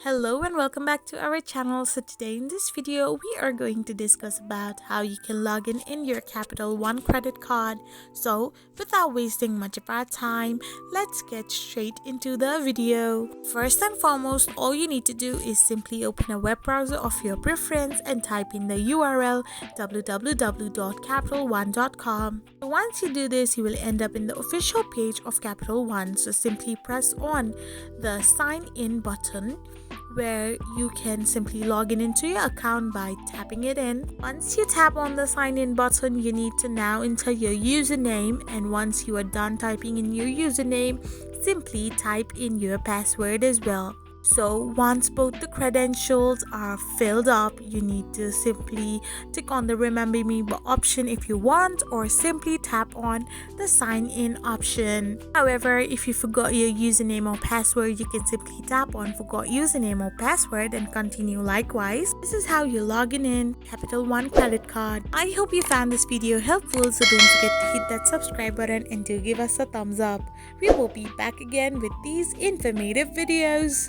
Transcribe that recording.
Hello and welcome back to our channel. So today in this video we are going to discuss about how you can log in your Capital One credit card. So without wasting much of our time, let's get straight into the video. First and foremost, all you need to do is simply open a web browser of your preference and type in the URL www.capitalone.com. Once you do this, you will end up in the official page of Capital One. So simply press on the sign in button, where you can simply log in into your account by tapping it in. Once you tap on the sign in button, you need to now enter your username, and once you are done typing in your username, simply type in your password as well. So once both the credentials are filled up, you need to simply tick on the remember me option if you want, or simply tap on the sign in option. However, if you forgot your username or password, you can simply tap on forgot username or password and continue likewise. This is how you log in Capital One credit card. I hope you found this video helpful, so don't forget to hit that subscribe button and do give us a thumbs up. We will be back again with these informative videos.